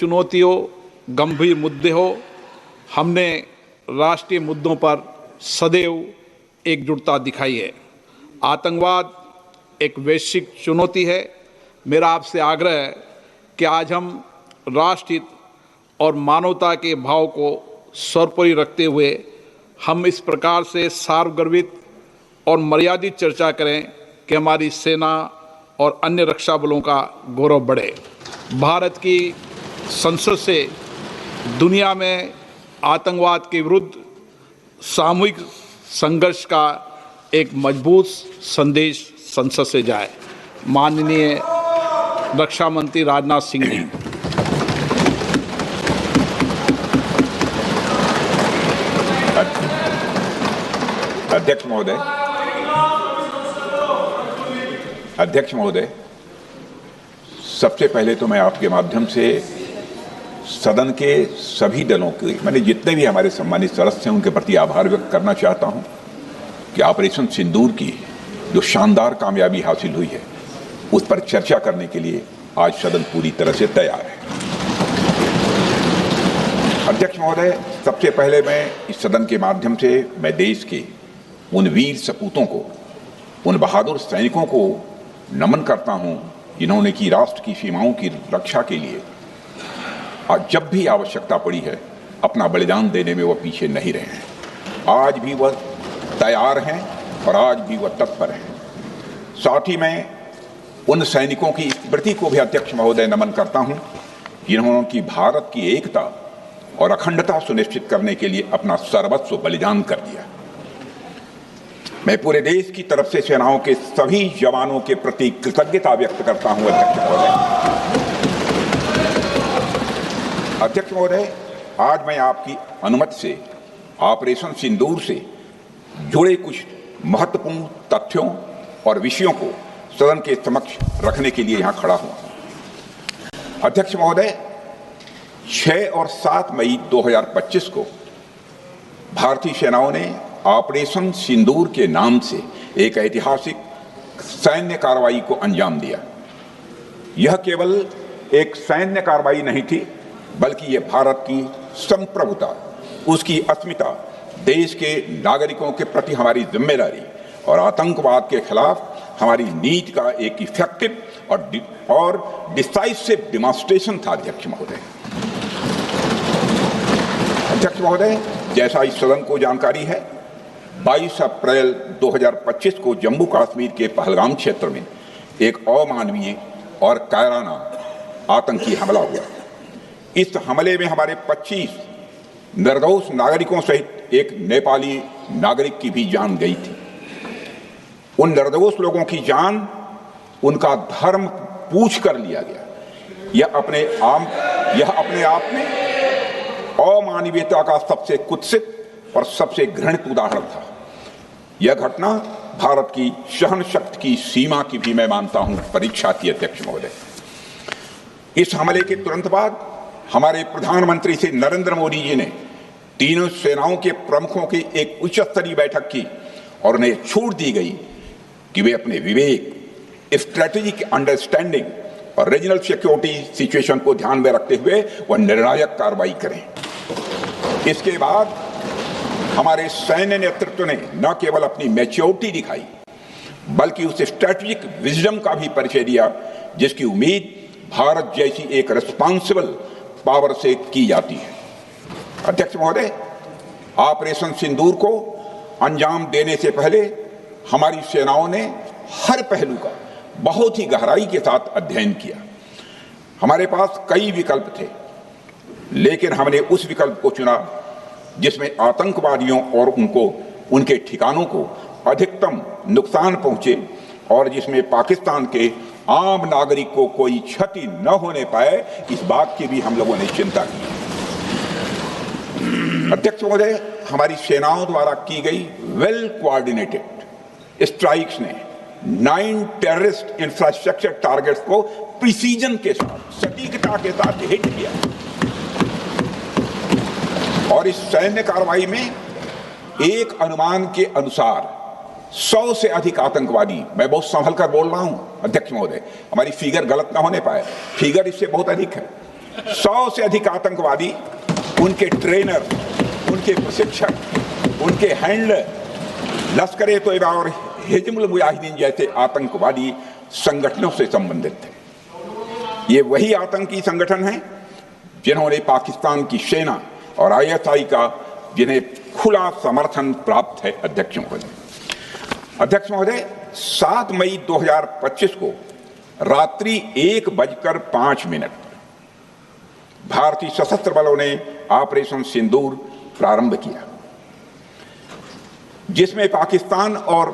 चुनौतियों, गंभीर मुद्दे हो, हमने राष्ट्रीय मुद्दों पर सदैव एकजुटता दिखाई है। आतंकवाद एक वैश्विक चुनौती है। मेरा आपसे आग्रह है कि आज हम राष्ट्रहित और मानवता के भाव को सर्वोपरि रखते हुए हम इस प्रकार से सार्वगर्भित और मर्यादित चर्चा करें कि हमारी सेना और अन्य रक्षा बलों का गौरव बढ़े। भारत की संसद से दुनिया में आतंकवाद के विरुद्ध सामूहिक संघर्ष का एक मजबूत संदेश संसद से जाए। माननीय रक्षा मंत्री राजनाथ सिंह जी। अध्यक्ष महोदय, सबसे पहले तो मैं आपके माध्यम से सदन के सभी दलों के, मैंने जितने भी हमारे सम्मानित सदस्य हैं उनके प्रति आभार व्यक्त करना चाहता हूं कि ऑपरेशन सिंदूर की जो शानदार कामयाबी हासिल हुई है उस पर चर्चा करने के लिए आज सदन पूरी तरह से तैयार है। अध्यक्ष महोदय, सबसे पहले मैं इस सदन के माध्यम से मैं देश के उन वीर सपूतों को, उन बहादुर सैनिकों को नमन करता हूं जिन्होंने की राष्ट्र की सीमाओं की रक्षा के लिए आज जब भी आवश्यकता पड़ी है अपना बलिदान देने में वह पीछे नहीं रहे हैं। आज भी वह तैयार हैं और आज भी वह तत्पर हैं। साथ ही मैं उन सैनिकों की स्मृति को भी अध्यक्ष महोदय नमन करता हूं जिन्होंने की भारत की एकता और अखंडता सुनिश्चित करने के लिए अपना सर्वस्व बलिदान कर दिया। मैं पूरे देश की तरफ से सेनाओं के सभी जवानों के प्रति कृतज्ञता व्यक्त करता हूं। अध्यक्ष महोदय, आज मैं आपकी अनुमति से ऑपरेशन सिंदूर से जुड़े कुछ महत्वपूर्ण तथ्यों और विषयों को सदन के समक्ष रखने के लिए यहां खड़ा हूं। अध्यक्ष महोदय, 6 और 7 मई 2025 को भारतीय सेनाओं ने ऑपरेशन सिंदूर के नाम से एक ऐतिहासिक सैन्य कार्रवाई को अंजाम दिया। यह केवल एक सैन्य कार्रवाई नहीं थी, बल्कि यह भारत की संप्रभुता, उसकी अस्मिता, देश के नागरिकों के प्रति हमारी जिम्मेदारी और आतंकवाद के खिलाफ हमारी नीति का एक इफेक्टिव और डिसाइसिव डिमॉन्स्ट्रेशन था। अध्यक्ष महोदय, जैसा इस सदन को जानकारी है, 22 अप्रैल 2025 को जम्मू कश्मीर के पहलगाम क्षेत्र में एक अमानवीय और कायराना आतंकी हमला हुआ। इस हमले में हमारे 25 निर्दोष नागरिकों सहित एक नेपाली नागरिक की भी जान गई थी। उन निर्दोष लोगों की जान उनका धर्म पूछ कर लिया गया। यह अपने आप में अमानवीयता का सबसे कुत्सित और सबसे घृणित उदाहरण था। यह घटना भारत की सहन शक्ति की सीमा की भी मैं मानता हूं परीक्षा थी। अध्यक्ष महोदय, इस हमले के तुरंत बाद हमारे प्रधानमंत्री श्री नरेंद्र मोदी जी ने तीनों सेनाओं के प्रमुखों की एक उच्च स्तरीय बैठक की और उन्हें छूट दी गई कि वे अपने विवेक, स्ट्रेटेजिक अंडरस्टैंडिंग और रीजनल सिक्योरिटी सिचुएशन को ध्यान में रखते हुए वह निर्णायक कार्रवाई करें। इसके बाद हमारे सैन्य नेतृत्व ने न केवल अपनी मैच्योरिटी दिखाई, बल्कि उस स्ट्रेटेजिक विजडम का भी परिचय दिया जिसकी उम्मीद भारत जैसी एक रिस्पॉन्सिबल पावर से की जाती है। अध्यक्ष महोदय, ऑपरेशन सिंदूर को अंजाम देने से पहले हमारी सेनाओं ने हर पहलू का बहुत ही गहराई के साथ अध्ययन किया। हमारे पास कई विकल्प थे, लेकिन हमने उस विकल्प को चुना जिसमें आतंकवादियों और उनके ठिकानों को अधिकतम नुकसान पहुंचे और जिसमें पाकिस्तान के आम नागरिक को कोई क्षति न होने पाए, इस बात की भी हम लोगों ने चिंता की। अध्यक्ष महोदय, हमारी सेनाओं द्वारा की गई वेल कोऑर्डिनेटेड स्ट्राइक्स ने 9 टेररिस्ट इंफ्रास्ट्रक्चर टारगेट्स को प्रिसीजन के साथ, सटीकता के साथ हिट किया और इस सैन्य कार्रवाई में एक अनुमान के अनुसार 100 से अधिक आतंकवादी, मैं बहुत संभल कर बोल रहा हूं अध्यक्ष महोदय, हमारी फिगर गलत ना होने पाए, फिगर इससे बहुत अधिक है, 100 से अधिक आतंकवादी, उनके ट्रेनर, उनके प्रशिक्षक, उनके हैंडलर लश्कर-ए-तोयबा और हिजबुल मुजाहिदीन जैसे आतंकवादी संगठनों से संबंधित थे। ये वही आतंकी संगठन हैं जिन्होंने पाकिस्तान की सेना और ISI का जिन्हें खुला समर्थन प्राप्त है। अध्यक्ष महोदय, 7 मई 2025 को रात्रि 1:05 भारतीय सशस्त्र बलों ने ऑपरेशन सिंदूर प्रारंभ किया, जिसमें पाकिस्तान और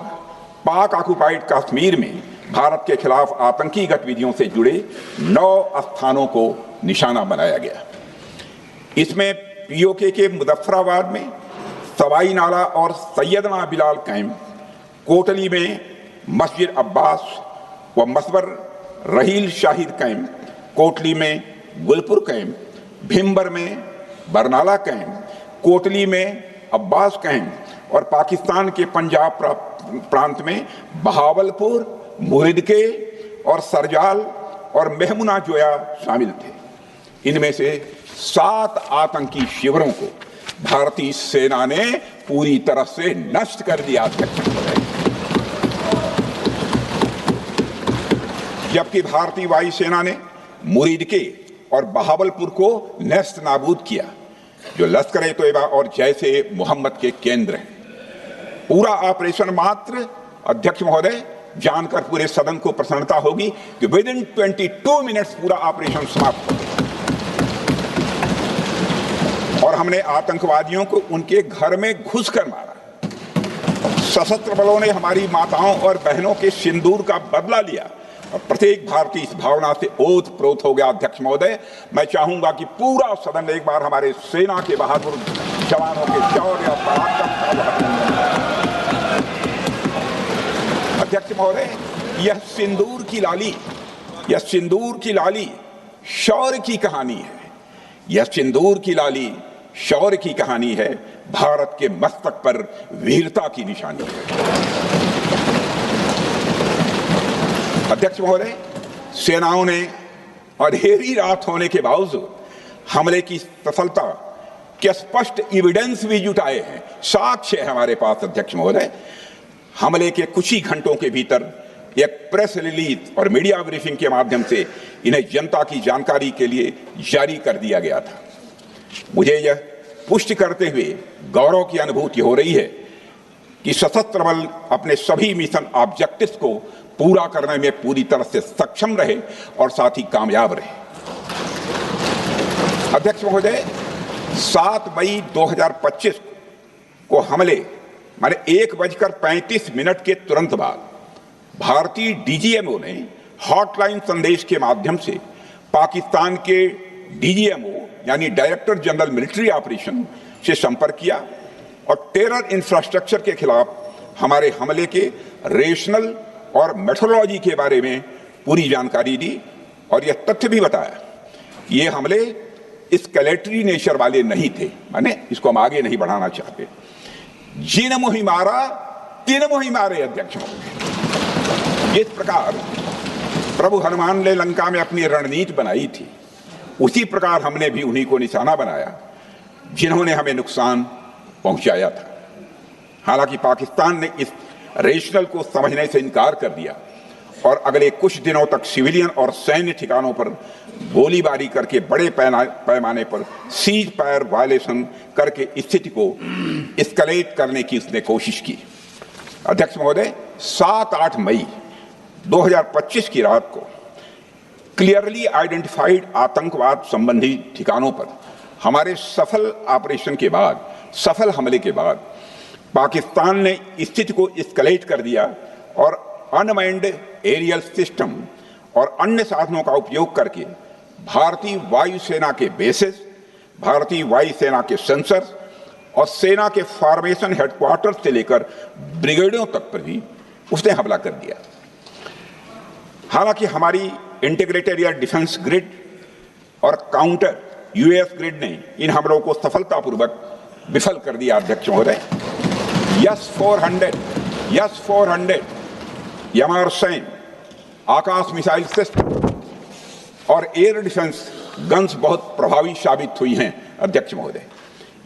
पाक ऑक्युपाइड कश्मीर में भारत के खिलाफ आतंकी गतिविधियों से जुड़े 9 स्थानों को निशाना बनाया गया। इसमें POK के मुजफ्फराबाद में सवाई नाला और सैयदना बिलाल कैंप, कोटली में मस्जिद अब्बास व मसबर रहील शाहिद कैंप, कोटली में गुलपुर कैंप, भिम्बर में बरनाला कैंप, कोटली में अब्बास कैंप और पाकिस्तान के पंजाब प्रांत में बहावलपुर, मुरिदके और सरजाल और मेहमुना जोया शामिल थे। इनमें से 7 आतंकी शिविरों को भारतीय सेना ने पूरी तरह से नष्ट कर दिया था, जबकि भारतीय वायुसेना ने मुरिदके और बहावलपुर को नेस्त नाबूद किया, जो लश्कर-ए-तोयबा और जैशे मोहम्मद के केंद्र हैं। पूरा ऑपरेशन मात्र, अध्यक्ष महोदय, जानकर पूरे सदन को प्रसन्नता होगी कि विदिन 22 मिनट्स पूरा ऑपरेशन समाप्त हो गया और हमने आतंकवादियों को उनके घर में घुसकर मारा। सशस्त्र बलों ने हमारी माताओं और बहनों के सिंदूर का बदला लिया और प्रत्येक भारतीय इस भावना से ओत-प्रोत हो गया। अध्यक्ष महोदय, मैं चाहूंगा कि पूरा सदन एक बार हमारे सेना के बहादुर जवानों के शौर्य और पराक्रम का। अध्यक्ष महोदय, यह सिंदूर की लाली शौर्य की कहानी है। यह सिंदूर की लाली शौर्य की कहानी है, भारत के मस्तक पर वीरता की निशानी है। अध्यक्ष महोदय, सेनाओं ने अंधेरी रात होने के बावजूद हमले की सफलता के स्पष्ट एविडेंस भी जुटाए हैं, साक्ष्य है हमारे पास। अध्यक्ष महोदय, हमले के कुछ ही घंटों के भीतर एक प्रेस रिलीज और मीडिया ब्रीफिंग के माध्यम से इन्हें जनता की जानकारी के लिए जारी कर दिया गया था। मुझे यह पुष्टि करते हुए गौरव की अनुभूति हो रही है कि सशस्त्र बल अपने सभी मिशन ऑब्जेक्टिव्स को पूरा करने में पूरी तरह से सक्षम रहे और साथ ही कामयाब रहे। अध्यक्ष महोदय, 7 मई 2025 को हमले माने 1:35 के तुरंत बाद भारतीय DGMO ने हॉटलाइन संदेश के माध्यम से पाकिस्तान के DGMO यानी डायरेक्टर जनरल मिलिट्री ऑपरेशन से संपर्क किया और टेरर इंफ्रास्ट्रक्चर के खिलाफ हमारे हमले के रेशनल और मेथोडोलॉजी के बारे में पूरी जानकारी दी और यह तथ्य भी बताया कि ये हमले एस्केलेटरी नेचर वाले नहीं थे, माने इसको हम आगे नहीं बढ़ाना चाहते। जिन मोहि मारा तीन मोहि मारे। अध्यक्ष महोदय, जिस प्रकार प्रभु हनुमान ने लंका में अपनी रणनीति बनाई थी, उसी प्रकार हमने भी उन्हीं को निशाना बनाया जिन्होंने हमें नुकसान पहुंचाया था। हालांकि पाकिस्तान ने इस रेशनल को समझने से इनकार कर दिया और अगले कुछ दिनों तक सिविलियन और सैन्य ठिकानों पर गोलीबारी करके बड़े पैमाने पर सीज फायर वायलेशन करके स्थिति को एस्केलेट करने की उसने कोशिश की। अध्यक्ष महोदय, 7-8 मई 2025 की रात को क्लियरली आइडेंटिफाइड आतंकवाद संबंधी ठिकानों पर हमारे सफल ऑपरेशन के बाद, सफल हमले के बाद पाकिस्तान ने स्थिति को एस्केलेट कर दिया और अनमैन्ड एरियल सिस्टम और अन्य साधनों का उपयोग करके भारतीय वायुसेना के बेसेस, भारतीय वायुसेना के सेंसर्स और सेना के फॉर्मेशन हेडक्वार्टर्स से लेकर ब्रिगेडों तक पर भी उसने हमला कर दिया। हालांकि हमारी इंटीग्रेटेड एयर डिफेंस ग्रिड और काउंटर यूएस ग्रिड ने इन हमलों को सफलतापूर्वक विफल कर दिया। अध्यक्ष महोदय, यस-400 यमार सैन आकाश मिसाइल सिस्टम और एयर डिफेंस गन्स बहुत प्रभावी साबित हुई हैं अध्यक्ष महोदय।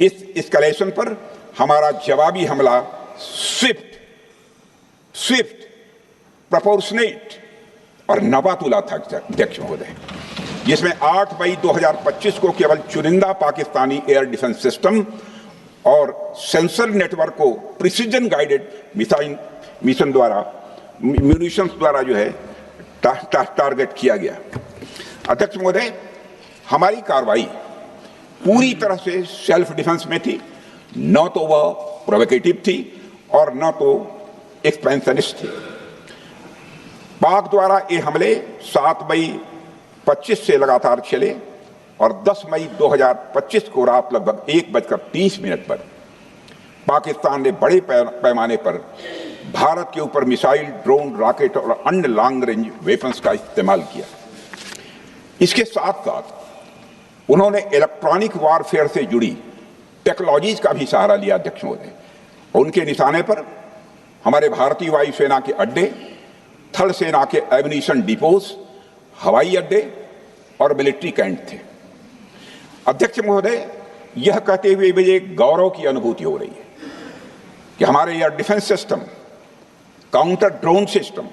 इस एस्केलेशन पर हमारा जवाबी हमला स्विफ्ट, प्रोपोर्शनेट और नवातुला था अध्यक्ष महोदय, जिसमें 8 मई 2025 को केवल चुनिंदा पाकिस्तानी एयर डिफेंस सिस्टम और सेंसर नेटवर्क को प्रिसीजन गाइडेड मिशन द्वारा म्यूनिशंस द्वारा जो है टारगेट किया गया। अध्यक्ष महोदय, हमारी कार्रवाई पूरी तरह से सेल्फ डिफेंस में थी, न तो वह प्रोवोकेटिव थी और न तो एक्सपेंशनिस्ट थी। पाक द्वारा ये हमले 7 मई 25 से लगातार चले और 10 मई 2025 को रात लगभग 1:30 पर पाकिस्तान ने बड़े पैमाने पर भारत के ऊपर मिसाइल, ड्रोन, रॉकेट और अन्य लॉन्ग रेंज वेपन्स का इस्तेमाल किया। इसके साथ साथ उन्होंने इलेक्ट्रॉनिक वॉरफेयर से जुड़ी टेक्नोलॉजीज का भी सहारा लिया अध्यक्ष महोदय। उनके निशाने पर हमारे भारतीय वायुसेना के अड्डे, थल सेना के एम्यूनिशन डिपोज, हवाई अड्डे और मिलिट्री कैंट थे। अध्यक्ष महोदय, यह कहते हुए मुझे गौरव की अनुभूति हो रही है कि हमारे air defence system, counter drone system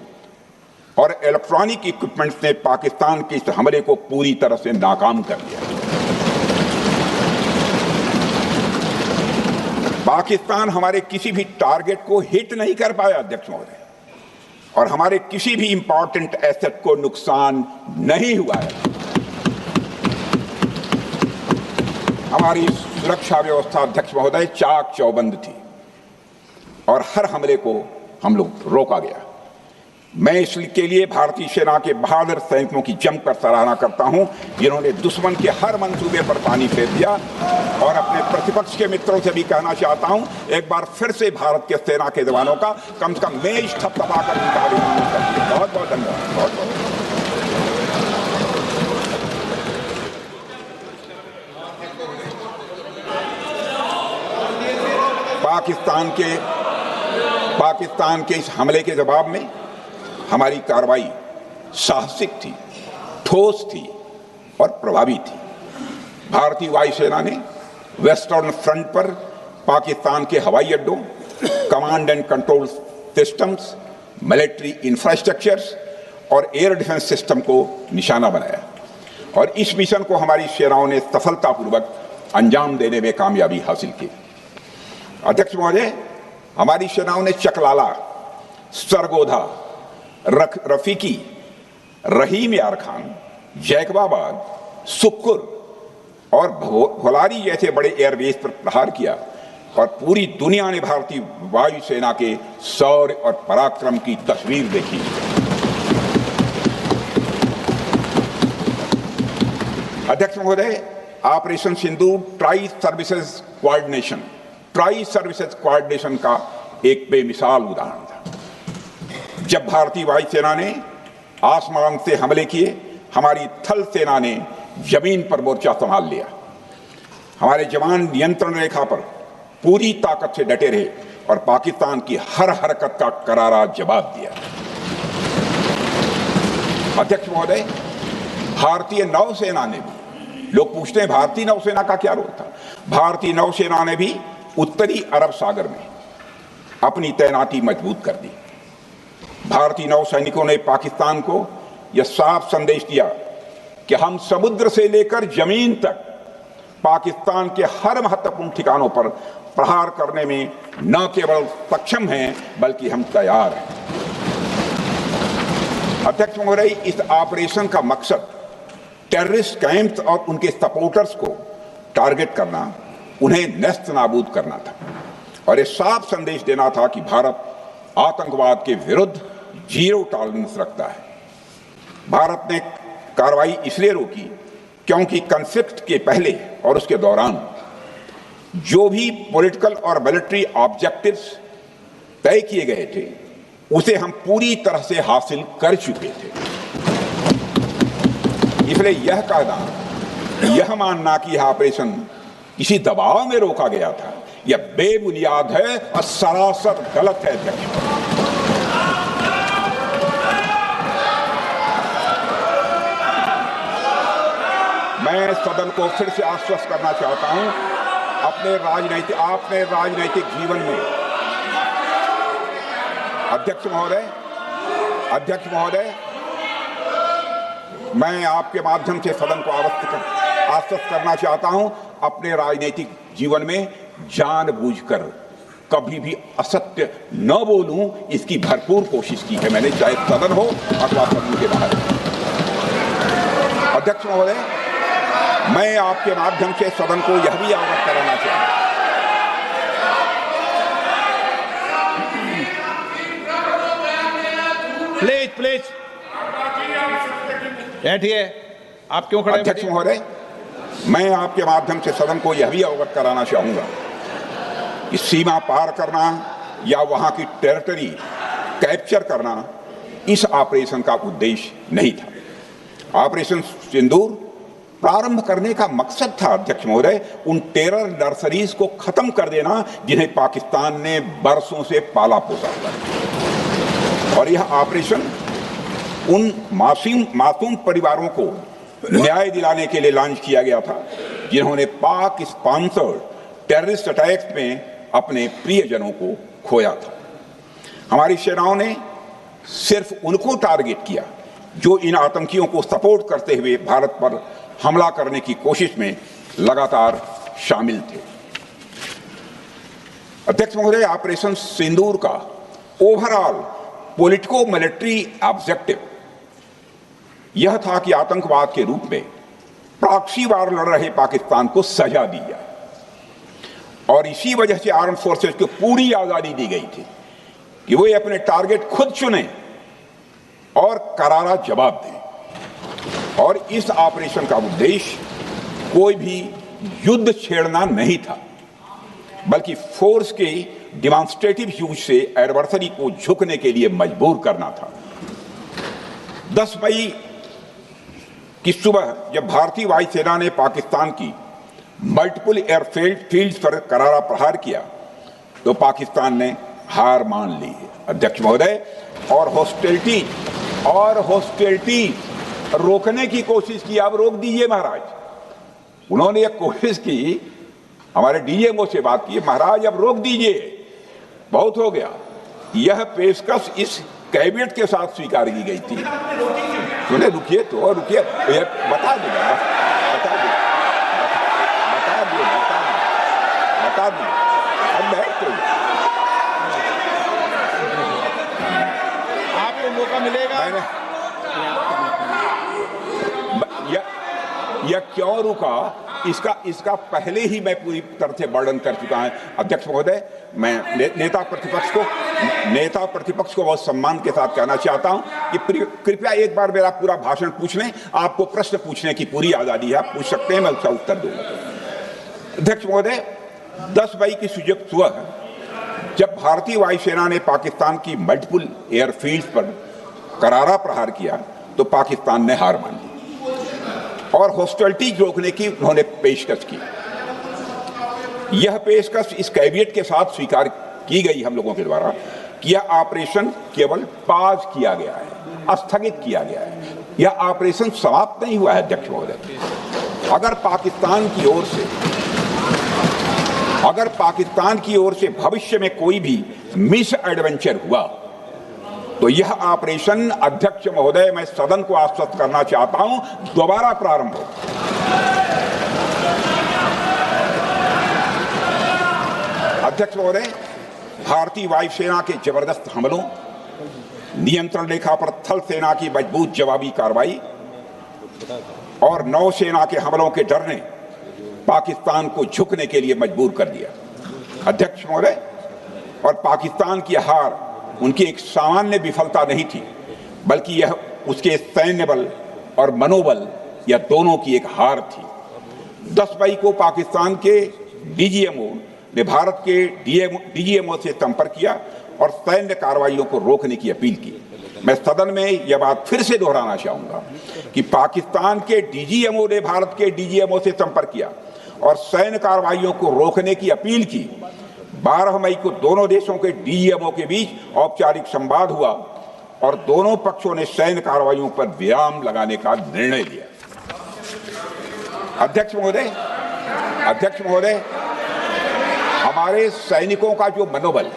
और इलेक्ट्रॉनिक इक्विपमेंट्स ने पाकिस्तान के इस हमले को पूरी तरह से नाकाम कर दिया। पाकिस्तान हमारे किसी भी टारगेट को हिट नहीं कर पाया अध्यक्ष महोदय, और हमारे किसी भी इंपॉर्टेंट एसेट को नुकसान नहीं हुआ है। हमारी सुरक्षा व्यवस्था अध्यक्ष महोदय चाक चौबंद थी और हर हमले को हम लोग रोका गया। मैं इसके लिए भारतीय सेना के बहादुर सैनिकों की जमकर सराहना करता हूं, जिन्होंने दुश्मन के हर मंसूबे पर पानी फेर दिया। और अपने प्रतिपक्ष के मित्रों से भी कहना चाहता हूं, एक बार फिर से भारत के सेना के जवानों का कम से कम मेज थपथपाकर उनका अभिनंदन करिए। बहुत बहुत धन्यवाद। बहुत बहुत पाकिस्तान के इस हमले के जवाब में हमारी कार्रवाई साहसिक थी, ठोस थी और प्रभावी थी। भारतीय वायुसेना ने वेस्टर्न फ्रंट पर पाकिस्तान के हवाई अड्डों, command and control systems, military infrastructures और एयर डिफेंस सिस्टम को निशाना बनाया और इस मिशन को हमारी सेनाओं ने सफलतापूर्वक अंजाम देने में कामयाबी हासिल की। अध्यक्ष महोदय, हमारी सेनाओं ने चकलाला, सरगोधा, रफीकी, रहीम यार खान, जैकबाबाद, सुक्कुर और भोलारी जैसे बड़े एयरबेस पर प्रहार किया और पूरी दुनिया ने भारतीय वायुसेना के शौर्य और पराक्रम की तस्वीर देखी। अध्यक्ष महोदय, ऑपरेशन सिंदूर ट्राई सर्विसेज कोऑर्डिनेशन का एक बेमिसाल उदाहरण था। जब भारतीय वायुसेना ने आसमान से हमले किए, हमारी थल सेना ने जमीन पर मोर्चा संभाल लिया। हमारे जवान नियंत्रण रेखा पर पूरी ताकत से डटे रहे और पाकिस्तान की हर हरकत का करारा जवाब दिया। अध्यक्ष महोदय, भारतीय नौसेना ने भी, लोग पूछते हैं भारतीय नौसेना का क्या रोल था, भारतीय नौसेना ने भी उत्तरी अरब सागर में अपनी तैनाती मजबूत कर दी। भारतीय नौसैनिकों ने पाकिस्तान को यह साफ संदेश दिया कि हम समुद्र से लेकर जमीन तक पाकिस्तान के हर महत्वपूर्ण ठिकानों पर प्रहार करने में न केवल सक्षम हैं बल्कि हम तैयार हैं। अध्यक्ष महोदय, इस ऑपरेशन का मकसद टेररिस्ट कैंप्स और उनके सपोर्टर्स को टारगेट करना, उन्हें नेस्त नाबूद करना था और यह साफ संदेश देना था कि भारत आतंकवाद के विरुद्ध जीरो टॉलरेंस रखता है। भारत ने कार्रवाई इसलिए रोकी क्योंकि कॉन्फ्लिक्ट के पहले और उसके दौरान जो भी पॉलिटिकल और मिलिट्री ऑब्जेक्टिव्स तय किए गए थे उसे हम पूरी तरह से हासिल कर चुके थे। इसलिए यह कहना, यह मानना कि यह ऑपरेशन किसी दबाव में रोका गया था, यह बेबुनियाद है और सरासर गलत है। मैं सदन को फिर से आश्वस्त करना चाहता हूं, आपने राजनैतिक जीवन में अध्यक्ष महोदय, मैं आपके माध्यम से सदन को आश्वस्त करना चाहता हूं, अपने राजनीतिक जीवन में जानबूझकर कभी भी असत्य न बोलूं, इसकी भरपूर कोशिश की है मैंने, चाहे सदन हो अथवा सदन के बाहर। अध्यक्ष महोदय, मैं आपके माध्यम से सदन को यह भी अवगत कराना चाहता हूं, प्लीज बैठिए। आप क्यों खड़े? अध्यक्ष महोदय, मैं आपके माध्यम से सदन को यह भी अवगत कराना चाहूंगा कि सीमा पार करना या वहां की टेरिटरी कैप्चर करना इस ऑपरेशन का उद्देश्य नहीं था। ऑपरेशन सिंदूर प्रारंभ करने का मकसद था अध्यक्ष महोदय, उन टेरर नर्सरीज को खत्म कर देना जिन्हें पाकिस्तान ने बरसों से पाला पोसा था। और यह ऑपरेशन उन मासूम परिवारों को न्याय दिलाने के लिए लॉन्च किया गया था जिन्होंने पाक स्पॉन्सर्ड टेररिस्ट अटैक्स में अपने प्रियजनों को खोया था। हमारी सेनाओं ने सिर्फ उनको टारगेट किया जो इन आतंकियों को सपोर्ट करते हुए भारत पर हमला करने की कोशिश में लगातार शामिल थे। अध्यक्ष महोदय, ऑपरेशन सिंदूर का ओवरऑल पॉलिटिको मिलिट्री ऑब्जेक्टिव यह था कि आतंकवाद के रूप में प्रॉक्सी वार लड़ रहे पाकिस्तान को सजा दी जाए, और इसी वजह से आर्म फोर्सेस को पूरी आजादी दी गई थी कि वे अपने टारगेट खुद चुनें और करारा जवाब दें। और इस ऑपरेशन का उद्देश्य कोई भी युद्ध छेड़ना नहीं था, बल्कि फोर्स के डिमॉन्स्ट्रेटिव यूज से एडवर्सरी को झुकने के लिए मजबूर करना था। 10 मई की सुबह जब भारतीय वायुसेना ने पाकिस्तान की मल्टीपल एयरफील्ड्स पर करारा प्रहार किया तो पाकिस्तान ने हार मान ली है अध्यक्ष महोदय, और हॉस्टिलिटी रोकने की कोशिश की। अब रोक दीजिए महाराज। उन्होंने एक कोशिश की, हमारे डीएमओ से बात की, महाराज अब रोक दीजिए, बहुत हो गया। यह पेशकश इस कैबिनेट के साथ स्वीकार की गई थी। सुने, रुकिए तो रुकिए, बता दो अब बैठ तो आपको मौका मिलेगा। यह क्यों रुका, इसका पहले ही मैं पूरी तरह से वर्णन कर चुका है अध्यक्ष महोदय। मैं नेता प्रतिपक्ष को बहुत सम्मान के साथ कहना चाहता हूं कि कृपया एक बार मेरा पूरा भाषण पूछ लें। आपको प्रश्न पूछने की पूरी आजादी है, आप पूछ सकते हैं, मैं उसका उत्तर दूंगा। अध्यक्ष महोदय, 10 मई की सुबह जब भारतीय वायुसेना ने पाकिस्तान की मल्टीपल एयरफील्ड्स पर करारा प्रहार किया तो पाकिस्तान ने हार मान ली और हॉस्टिलिटी रोकने की उन्होंने पेशकश की। यह पेशकश इस कैबिनेट के साथ स्वीकार की गई हम लोगों के द्वारा कि यह ऑपरेशन केवल पाज किया गया है, स्थगित किया गया है। यह ऑपरेशन समाप्त नहीं हुआ है अध्यक्ष महोदय। अगर पाकिस्तान की ओर से भविष्य में कोई भी मिस एडवेंचर हुआ तो यह ऑपरेशन अध्यक्ष महोदय, मैं सदन को आश्वस्त करना चाहता हूं, दोबारा प्रारंभ हो। अध्यक्ष महोदय, भारतीय वायुसेना के जबरदस्त हमलों, नियंत्रण रेखा पर थल सेना की मजबूत जवाबी कार्रवाई और नौसेना के हमलों के डर ने पाकिस्तान को झुकने के लिए मजबूर कर दिया अध्यक्ष महोदय। और पाकिस्तान की हार उनकी एक सामान्य विफलता नहीं थी, बल्कि यह उसके सैन्य बल और मनोबल या दोनों की एक हार थी। 10 मई को पाकिस्तान के डीजीएमओ ने भारत के डीजीएमओ से संपर्क किया और सैन्य कार्रवाइयों को रोकने की अपील की। मैं सदन में यह बात फिर से दोहराना चाहूंगा कि पाकिस्तान के डीजीएमओ ने भारत के डीजीएमओ से संपर्क किया और सैन्य कार्रवाइयों को रोकने की अपील की। 12 मई को दोनों देशों के डीजीएमओ के बीच औपचारिक संवाद हुआ और दोनों पक्षों ने सैन्य कार्रवाइयों पर विराम लगाने का निर्णय लिया। अध्यक्ष महोदय, हमारे सैनिकों का जो मनोबल,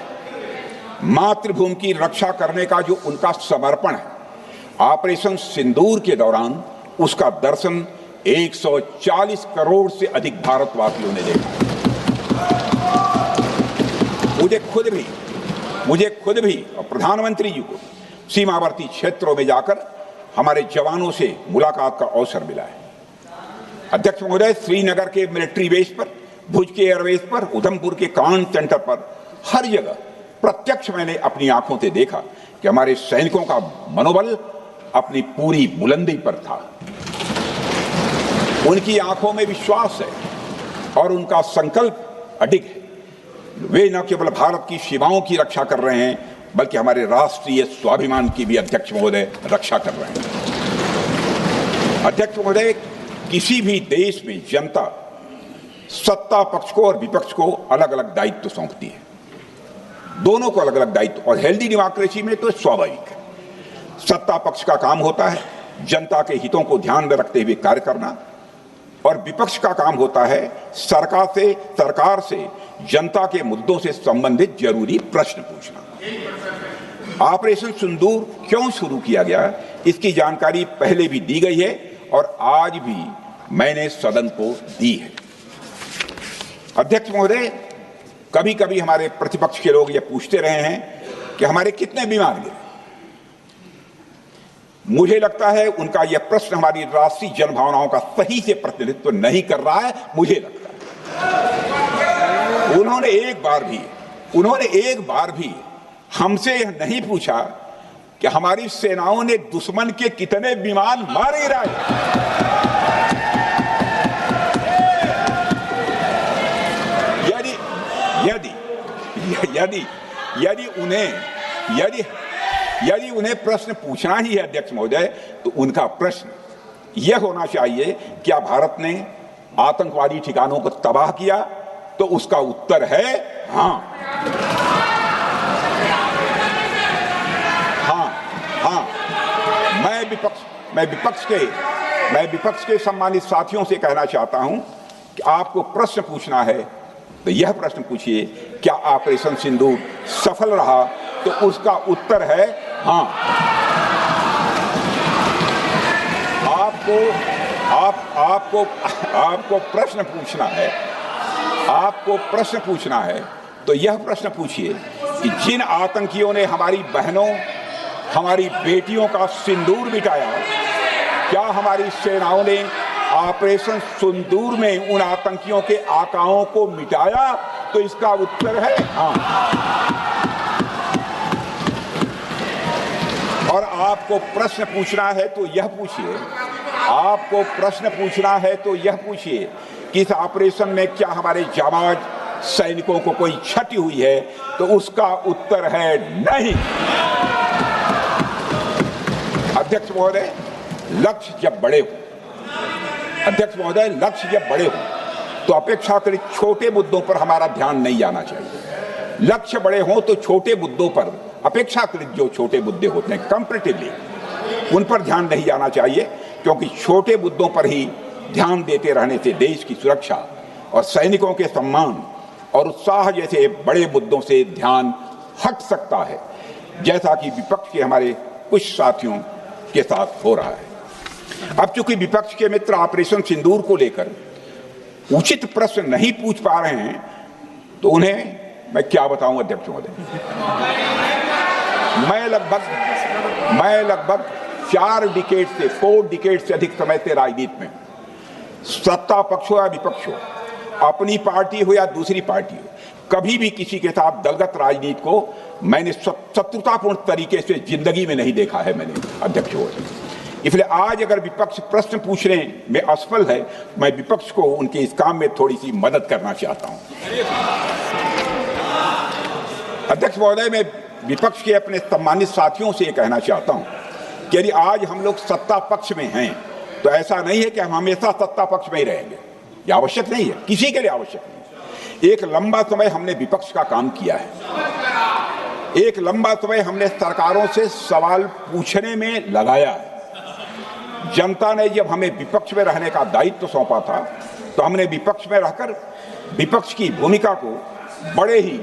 मातृभूमि की रक्षा करने का जो उनका समर्पण है, ऑपरेशन सिंदूर के दौरान उसका दर्शन 140 करोड़ से अधिक भारतवासियों ने देखा। मुझे खुद भी और प्रधानमंत्री जी को सीमावर्ती क्षेत्रों में जाकर हमारे जवानों से मुलाकात का अवसर मिला है। अध्यक्ष महोदय, श्रीनगर के मिलिट्री बेस पर, भुज के एयरबेस पर, उधमपुर के कमांड सेंटर पर, हर जगह प्रत्यक्ष मैंने अपनी आंखों से देखा कि हमारे सैनिकों का मनोबल अपनी पूरी बुलंदी पर था। उनकी आंखों में विश्वास है और उनका संकल्प अडिग है। वे न केवल भारत की सीमाओं की रक्षा कर रहे हैं, बल्कि हमारे राष्ट्रीय स्वाभिमान की भी अध्यक्ष महोदय रक्षा कर रहे हैं। अध्यक्ष महोदय, किसी भी देश में जनता सत्ता पक्ष को और विपक्ष को अलग अलग दायित्व सौंपती है, दोनों को अलग अलग दायित्व, और हेल्दी डेमोक्रेसी में तो स्वाभाविक है। सत्ता पक्ष का काम होता है जनता के हितों को ध्यान में रखते हुए कार्य करना, और विपक्ष का काम होता है सरकार से जनता के मुद्दों से संबंधित जरूरी प्रश्न पूछना। ऑपरेशन सिंदूर क्यों शुरू किया गया, इसकी जानकारी पहले भी दी गई है और आज भी मैंने सदन को दी है। अध्यक्ष महोदय, कभी कभी हमारे प्रतिपक्ष के लोग ये पूछते रहे हैं कि हमारे कितने विमान गिरे। मुझे लगता है उनका यह प्रश्न हमारी राष्ट्रीय जनभावनाओं का सही से प्रतिनिधित्व नहीं कर रहा है। मुझे लगता है उन्होंने एक बार भी हमसे यह नहीं पूछा कि हमारी सेनाओं ने दुश्मन के कितने विमान मार गिराए। यदि उन्हें प्रश्न पूछना ही है अध्यक्ष महोदय, तो उनका प्रश्न यह होना चाहिए, क्या भारत ने आतंकवादी ठिकानों को तबाह किया? तो उसका उत्तर है हाँ। मैं विपक्ष के सम्मानित साथियों से कहना चाहता हूं कि आपको प्रश्न पूछना है तो यह प्रश्न पूछिए, क्या ऑपरेशन सिंदूर सफल रहा? तो उसका उत्तर है हाँ। आपको प्रश्न पूछना है तो यह प्रश्न पूछिए कि जिन आतंकियों ने हमारी बहनों, हमारी बेटियों का सिंदूर मिटाया, क्या हमारी सेनाओं ने ऑपरेशन सिंदूर में उन आतंकियों के आकाओं को मिटाया? तो इसका उत्तर है हाँ। और आपको प्रश्न पूछना है तो यह पूछिए कि इस ऑपरेशन में क्या हमारे जाबाज सैनिकों को कोई क्षति हुई है? तो उसका उत्तर है नहीं। अध्यक्ष महोदय, लक्ष्य जब बड़े हो तो अपेक्षाकृत छोटे मुद्दों पर हमारा ध्यान नहीं जाना चाहिए। लक्ष्य बड़े हों तो छोटे मुद्दों पर, अपेक्षाकृत जो छोटे मुद्दे होते हैं कंपैरेटिवली, उन पर ध्यान नहीं जाना चाहिए, क्योंकि छोटे मुद्दों पर ही ध्यान देते रहने से देश की सुरक्षा और सैनिकों के सम्मान और उत्साह जैसे बड़े मुद्दों से ध्यान हट सकता है, जैसा कि विपक्ष के हमारे कुछ साथियों के साथ हो रहा है। अब चूंकि विपक्ष के मित्र ऑपरेशन सिंदूर को लेकर उचित प्रश्न नहीं पूछ पा रहे हैं, तो उन्हें मैं क्या बताऊं अध्यक्ष महोदय। मैं लगभग 4 डिकेड से अधिक समय से राजनीति में, सत्ता पक्ष हो या विपक्ष हो, अपनी पार्टी हो या दूसरी पार्टी हो, कभी भी किसी के साथ दलगत राजनीति को मैंने शत्रुतापूर्ण तरीके से जिंदगी में नहीं देखा है मैंने अध्यक्ष महोदय। इसलिए आज अगर विपक्ष प्रश्न पूछने में असफल है, मैं विपक्ष को उनके इस काम में थोड़ी सी मदद करना चाहता हूं। अध्यक्ष महोदय, मैं विपक्ष के अपने सम्मानित साथियों से ये कहना चाहता हूं कि यदि आज हम लोग सत्ता पक्ष में हैं, तो ऐसा नहीं है कि हम हमेशा सत्ता पक्ष में ही रहेंगे। यह आवश्यक नहीं है, किसी के लिए आवश्यक नहीं। एक लंबा समय हमने विपक्ष का काम किया है, एक लंबा समय हमने सरकारों से सवाल पूछने में लगाया है। जनता ने जब हमें विपक्ष में रहने का दायित्व सौंपा था तो हमने विपक्ष में रहकर विपक्ष की भूमिका को बड़े ही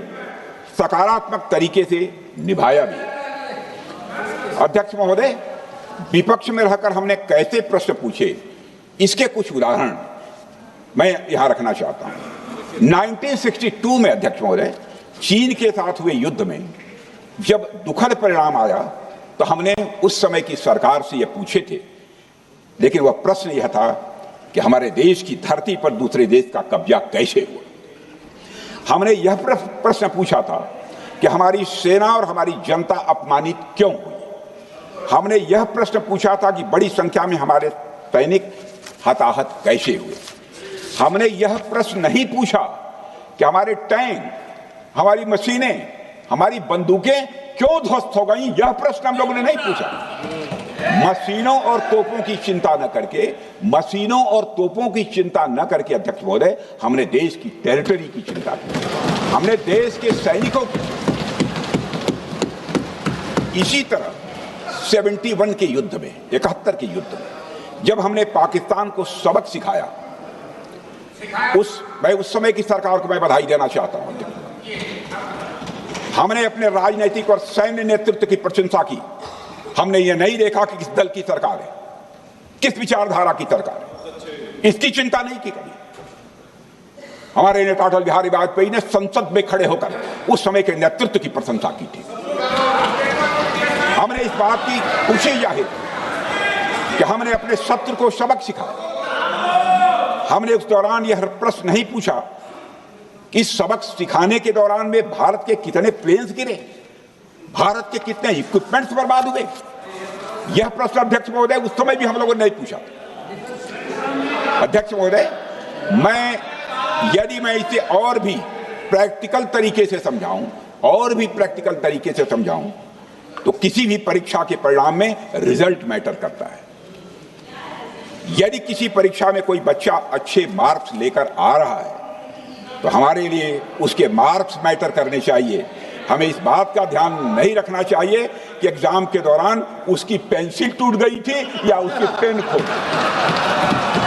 सकारात्मक तरीके से निभाया भी। अध्यक्ष महोदय, विपक्ष में रहकर हमने कैसे प्रश्न पूछे, इसके कुछ उदाहरण मैं यहां रखना चाहता हूं। 1962 में अध्यक्ष महोदय, चीन के साथ हुए युद्ध में जब दुखद परिणाम आया तो हमने उस समय की सरकार से यह पूछे थे, लेकिन वह प्रश्न यह था कि हमारे देश की धरती पर दूसरे देश का कब्जा कैसे हुआ। हमने यह प्रश्न पूछा था कि हमारी सेना और हमारी जनता अपमानित क्यों हुई। हमने यह प्रश्न पूछा था कि बड़ी संख्या में हमारे सैनिक हताहत कैसे हुए। हमने यह प्रश्न नहीं पूछा कि हमारे टैंक, हमारी मशीनें, हमारी बंदूकें क्यों ध्वस्त हो गई। यह प्रश्न हम लोगों ने नहीं पूछा। मशीनों और तोपों की चिंता न करके अध्यक्ष महोदय, हमने देश की टेरिटरी की चिंता की, हमने देश के सैनिकों की। इसी तरह 71 के युद्ध में, 71 के युद्ध में जब हमने पाकिस्तान को सबक सिखाया, मैं उस समय की सरकार को मैं बधाई देना चाहता हूं। हमने अपने राजनीतिक और सैन्य नेतृत्व की प्रशंसा की। हमने ये नहीं देखा कि किस दल की सरकार है, किस विचारधारा की सरकार है, इसकी चिंता नहीं की कभी। हमारे नेता अटल बिहारी वाजपेयी ने संसद में खड़े होकर उस समय के नेतृत्व की प्रशंसा की थी। हमने इस बात की खुशी जाहिर कि हमने अपने शत्रु को सबक सिखाया। हमने उस दौरान यह प्रश्न नहीं पूछा कि इस सबक सिखाने के दौरान में भारत के कितने प्लेन्स गिरे, भारत के कितने इक्विपमेंट्स बर्बाद हुए। यह प्रश्न अध्यक्ष महोदय उस समय भी हम लोगों ने नहीं पूछा। अध्यक्ष महोदय, यदि मैं इसे और भी प्रैक्टिकल तरीके से समझाऊं तो किसी भी परीक्षा के परिणाम में रिजल्ट मैटर करता है। यदि किसी परीक्षा में कोई बच्चा अच्छे मार्क्स लेकर आ रहा है तो हमारे लिए उसके मार्क्स मैटर करने चाहिए। हमें इस बात का ध्यान नहीं रखना चाहिए कि एग्जाम के दौरान उसकी पेंसिल टूट गई थी या उसकी पेन खो गई।